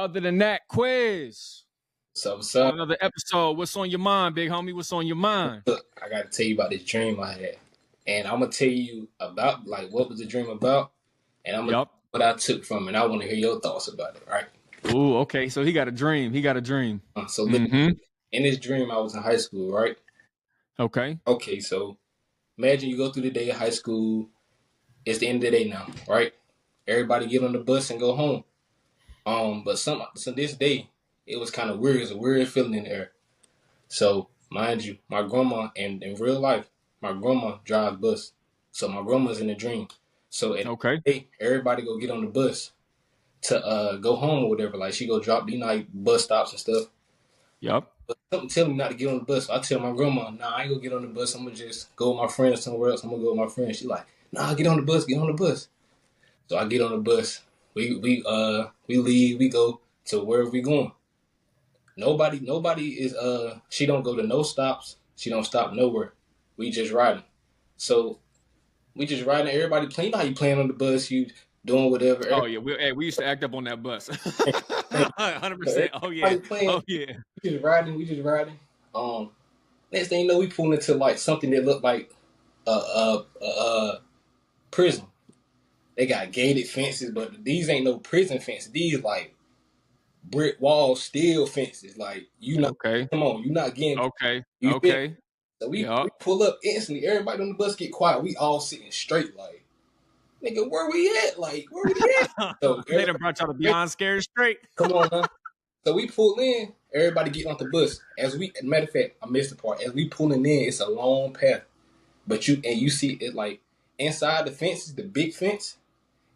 Other than that, Quez. What's up? Another episode. What's on your mind, big homie? What's on your mind? Look, I got to tell you about this dream I had. And I'm going to tell you about, what was the dream about? And I'm going to what I took from it. I want to hear your thoughts about it, right? Ooh, okay. So he got a dream. So look, in this dream, I was in high school, right? Okay. Okay, so imagine you go through the day of high school. It's the end of the day now, right? Everybody get on the bus and go home. But so this day, it was kind of weird. It was a weird feeling in the air. So, mind you, my grandma, and in real life, my grandma drives bus. So my grandma's in the dream. So at the day, everybody go get on the bus to go home or whatever. Like she go drop, bus stops and stuff. Yep. But something tell me not to get on the bus. So I tell my grandma, nah, I ain't gonna get on the bus. I'm gonna just go with my friends somewhere else. I'm gonna go with my friends. She like, nah, get on the bus, get on the bus. So I get on the bus. We leave, we go to wherever we going. Nobody is she don't go to no stops. She don't stop nowhere. We just riding. So we just riding, everybody playing. You know how you playing on the bus, you doing whatever. Oh yeah, we used to act up on that bus. 100%. Oh yeah. Oh yeah. We just riding. Next thing you know, we pull into like something that looked like prison. They got gated fences, but these ain't no prison fences. These like brick walls, steel fences. Like come on, you not getting okay. So we pull up instantly. Everybody on the bus get quiet. We all sitting straight, like, nigga, where we at? Like, where we at? So they done brought y'all to Beyond Scared Straight. Come on, man. So we pull in. Everybody get off the bus. Matter of fact, I missed the part. As we pulling in, it's a long path, but you see it like inside the fences, the big fence.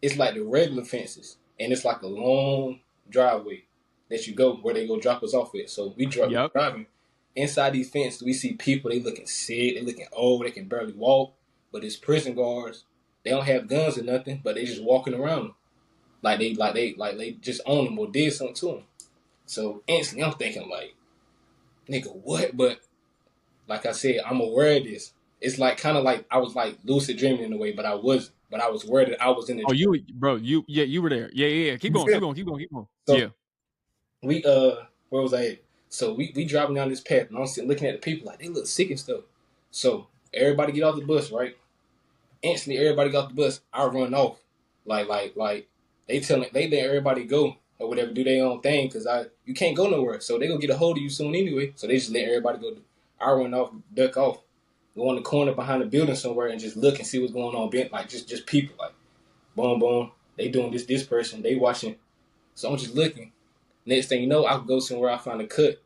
It's like the regular fences, and it's like a long driveway that you go where they go drop us off at. So we driving. Inside these fences, we see people. They looking sick. They looking old. They can barely walk. But it's prison guards. They don't have guns or nothing, but they just walking around them, like they just own them or did something to them. So instantly, I'm thinking like, nigga, what? But like I said, I'm aware of this. It's like kind of like I was like lucid dreaming in a way, but I wasn't. But I was aware that I was in the. Oh, you were there. Yeah. Keep going. So we where was I at? So we driving down this path, and I'm sitting looking at the people like they look sick and stuff. So everybody get off the bus, right? Instantly, everybody got off the bus. I run off, like they let everybody go or whatever, do their own thing because you can't go nowhere. So they gonna get a hold of you soon anyway. So they just let everybody go. I run off, duck off, go in the corner behind the building somewhere and just look and see what's going on. Like just people, like boom, boom. They doing this person. They watching. So I'm just looking. Next thing you know, I go somewhere, I find a cut.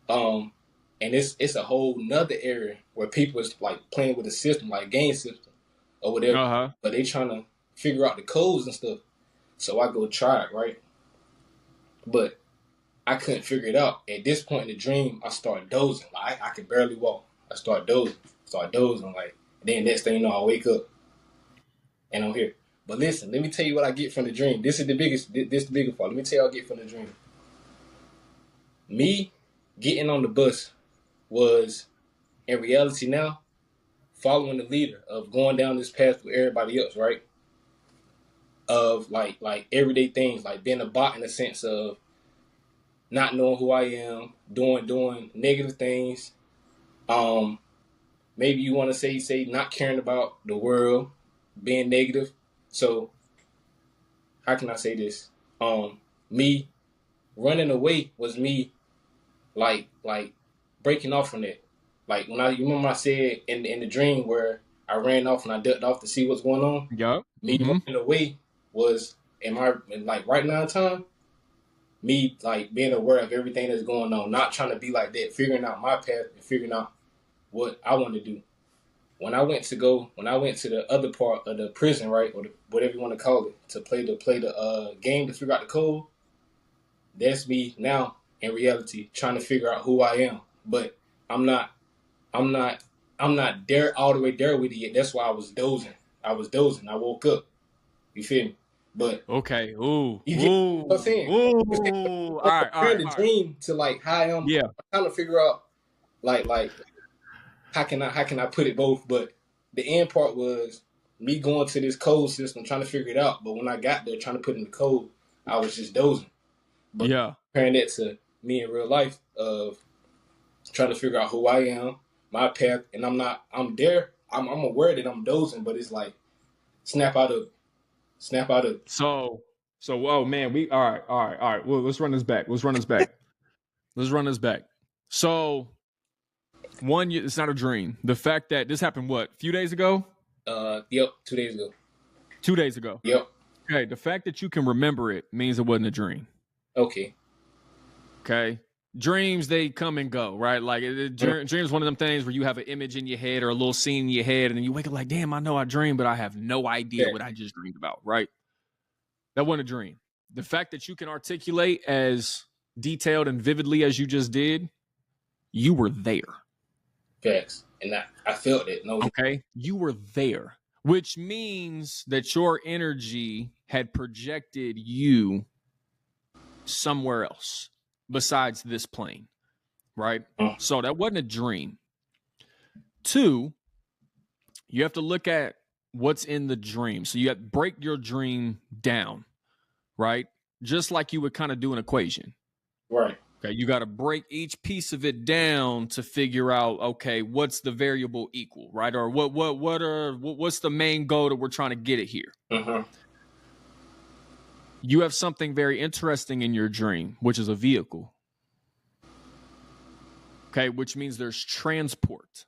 And it's a whole nother area where people is like playing with the system, like game system or whatever. But they trying to figure out the codes and stuff. So I go try it, right? But I couldn't figure it out. At this point in the dream, I start dozing. Like I could barely walk. I start dozing. Like, then next thing you know, I wake up and I'm here. But listen, let me tell you what I get from the dream. This is the biggest part. Let me tell you what I get from the dream. Me getting on the bus was, in reality now, following the leader of going down this path with everybody else, right? Of like everyday things, like being a bot in the sense of not knowing who I am, doing negative things. Maybe you want to say not caring about the world, being negative. So how can I say this? Me running away was me like breaking off from that. Like you remember I said in the dream where I ran off and I ducked off to see what's going on? Yeah. Me running away was like right now in time, me like being aware of everything that's going on, not trying to be like that, figuring out my path and figuring out what I want to do. When I went to the other part of the prison, right, or whatever you want to call it, to play the game to figure out the code, that's me now in reality trying to figure out who I am. But I'm not there all the way there with it yet. That's why I was dozing. I woke up. You feel me? But okay. Ooh. You get what I'm saying? Ooh. All right. The dream to like how I am. Yeah. I'm trying to figure out like how can I put it both? But the end part was me going to this code system trying to figure it out. But when I got there trying to put in the code, I was just dozing. But comparing that to me in real life of trying to figure out who I am, my path, and I'm there. I'm aware that I'm dozing, but it's like snap out of. So, oh man, all right. Well, let's run this back. So, one, it's not a dream. The fact that this happened, what, a few days ago? Yep, 2 days ago. 2 days ago. Yep. Okay, the fact that you can remember it means it wasn't a dream. Okay. Dreams, they come and go, right? Like dreams, one of them things where you have an image in your head or a little scene in your head, and then you wake up like, damn, I know I dreamed, but I have no idea what I just dreamed about, right? That wasn't a dream. The fact that you can articulate as detailed and vividly as you just did, you were there. Facts. And I felt it. No. Okay, you were there, which means that your energy had projected you somewhere else besides this plane, right? So that wasn't a dream. 2, you have to look at what's in the dream. So you have to break your dream down, right? Just like you would kind of do an equation. Right. Okay, you got to break each piece of it down to figure out, okay, what's the variable equal, right? Or what's the main goal that we're trying to get at here? You have something very interesting in your dream, which is a vehicle. Okay, which means there's transport.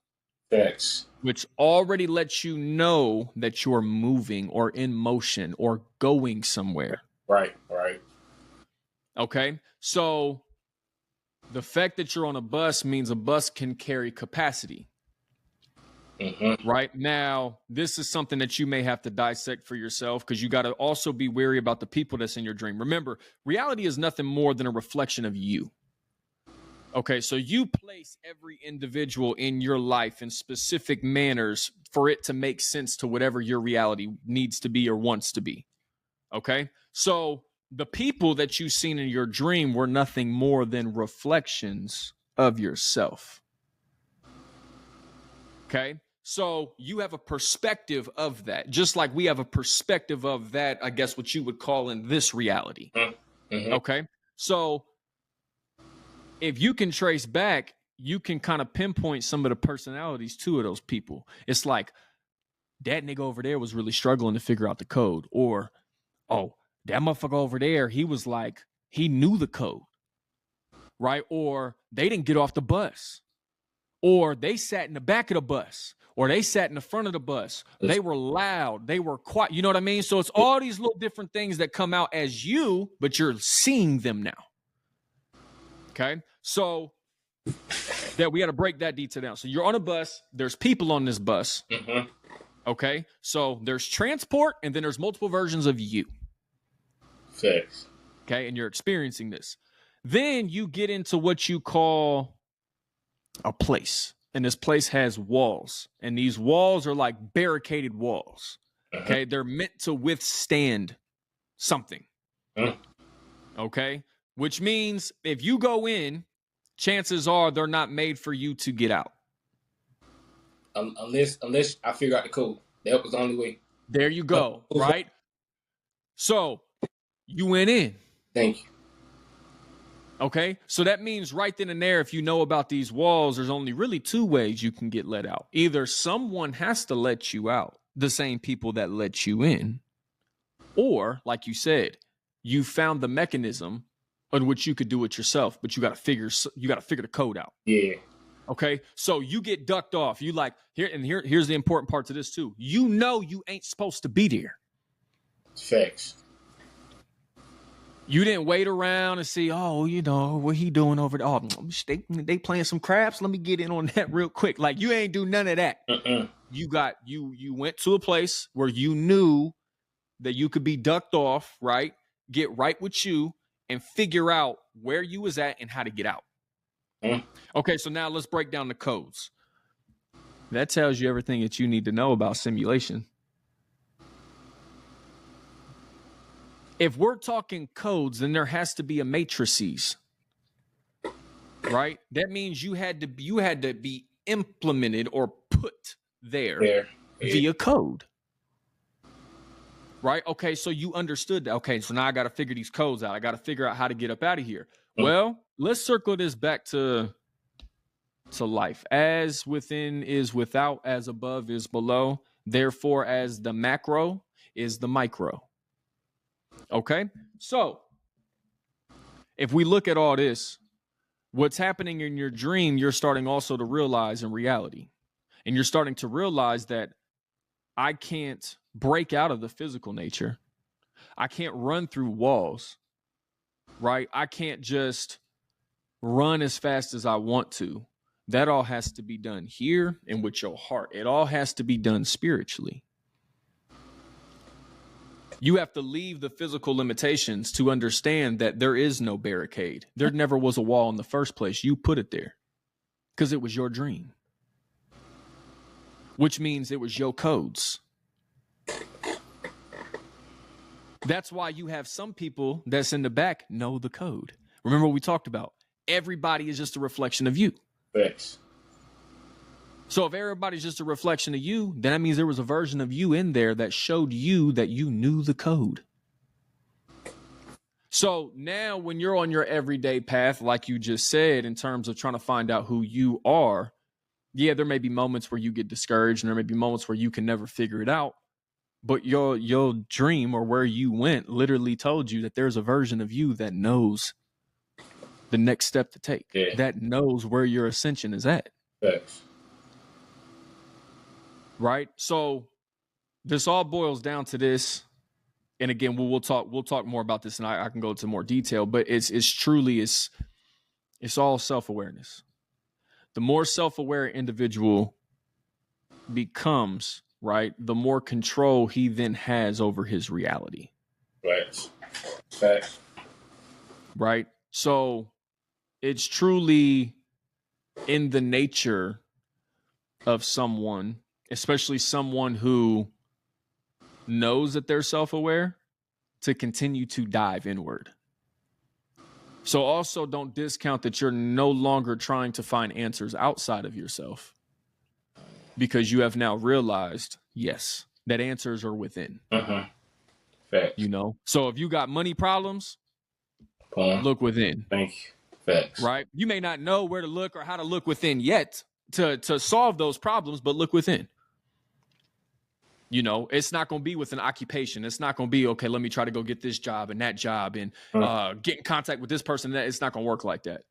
Facts. Which already lets you know that you're moving or in motion or going somewhere. Right. Okay, so the fact that you're on a bus means a bus can carry capacity. Right now, this is something that you may have to dissect for yourself, because you got to also be wary about the people that's in your dream. Remember, reality is nothing more than a reflection of you. Okay, so you place every individual in your life in specific manners for it to make sense to whatever your reality needs to be or wants to be. Okay, so the people that you've seen in your dream were nothing more than reflections of yourself. Okay, so you have a perspective of that, just like we have a perspective of that, I guess what you would call in this reality. Okay, so if you can trace back, you can kind of pinpoint some of the personalities too of those people. It's like, that nigga over there was really struggling to figure out the code. Or, oh, that motherfucker over there, he was like, he knew the code. Right? Or they didn't get off the bus. Or they sat in the back of the bus. Or they sat in the front of the bus. They were loud. They were quiet. You know what I mean? So it's all these little different things that come out as you, but you're seeing them now. Okay, so that we got to break that detail down. So you're on a bus. There's people on this bus. Okay, so there's transport, and then there's multiple versions of you. Facts. Okay, and you're experiencing this. Then you get into what you call a place, and this place has walls, and these walls are like barricaded walls. Okay, they're meant to withstand something. Okay. Which means if you go in, chances are they're not made for you to get out. Unless I figure out the code. That was the only way. There you go, right? So you went in. Thank you. Okay, so that means right then and there, if you know about these walls, there's only really 2 ways you can get let out. Either someone has to let you out, the same people that let you in, or, like you said, you found the mechanism on which you could do it yourself, but you got to figure the code out. Yeah. Okay. So you get ducked off. You like here's the important part to this too. You know, you ain't supposed to be there. Facts. You didn't wait around and see, oh, you know, what he doing over there? Oh, they playing some craps. Let me get in on that real quick. Like, you ain't do none of that. You went to a place where you knew that you could be ducked off, right? Get right with you and figure out where you was at and how to get out. Okay, so now let's break down the codes. That tells you everything that you need to know about simulation. If we're talking codes, then there has to be a matrices, right? That means you had to be implemented or put there via code, Right? Okay, so you understood that. Okay, so now I got to figure these codes out. I got to figure out how to get up out of here. Well, let's circle this back to life. As within is without, as above is below. Therefore, as the macro is the micro. Okay? So, if we look at all this, what's happening in your dream, you're starting also to realize in reality. And you're starting to realize that I can't break out of the physical nature. I can't run through walls, right? I can't just run as fast as I want to. That all has to be done here and with your heart. It all has to be done spiritually. You have to leave the physical limitations to understand that there is no barricade. There never was a wall in the first place. You put it there because it was your dream, which means it was your codes. That's why you have some people that's in the back know the code. Remember what we talked about? Everybody is just a reflection of you. Thanks. So if everybody's just a reflection of you, then that means there was a version of you in there that showed you that you knew the code. So now when you're on your everyday path, like you just said, in terms of trying to find out who you are, yeah, there may be moments where you get discouraged and there may be moments where you can never figure it out. But your dream or where you went literally told you that there's a version of you that knows the next step to take, that knows where your ascension is at. Thanks. Right? So this all boils down to this. And again, we'll talk more about this and I can go into more detail, but it's truly all self-awareness. The more self-aware individual becomes, right, the more control he then has over his reality. Right. Facts. Right? So it's truly in the nature of someone, especially someone who knows that they're self-aware, to continue to dive inward. So also don't discount that you're no longer trying to find answers outside of yourself, because you have now realized, yes, that answers are within. Facts. You know? So if you got money problems, look within. Thank you. Facts. Right? You may not know where to look or how to look within yet to solve those problems, but look within. You know, it's not going to be with an occupation. It's not going to be, okay, let me try to go get this job and that job and get in contact with this person. It's not going to work like that.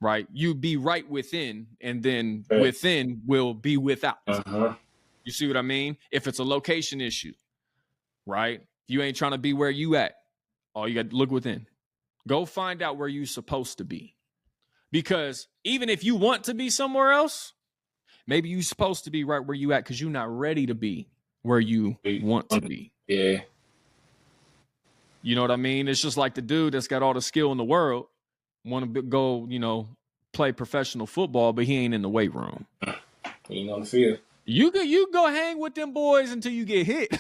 Right? You be right within, and then within will be without. You see what I mean? If it's a location issue, right? If you ain't trying to be where you at, all you got to look within. Go find out where you're supposed to be. Because even if you want to be somewhere else, maybe you're supposed to be right where you at because you're not ready to be where you want to be. Yeah. You know what I mean? It's just like the dude that's got all the skill in the world, want to go, you know, play professional football, but he ain't in the weight room. He ain't on the field. You go hang with them boys until you get hit.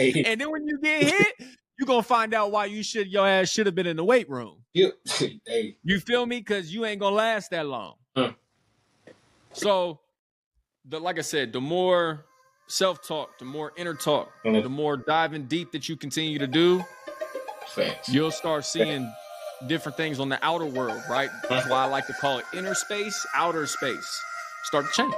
And then when you get hit, you're going to find out why your ass should have been in the weight room. Hey. You feel me? Because you ain't going to last that long. So, like I said, the more self-talk, the more inner talk, the more diving deep that you continue to do, you'll start seeing different things on the outer world, right? That's why I like to call it inner space, outer space. Start to change.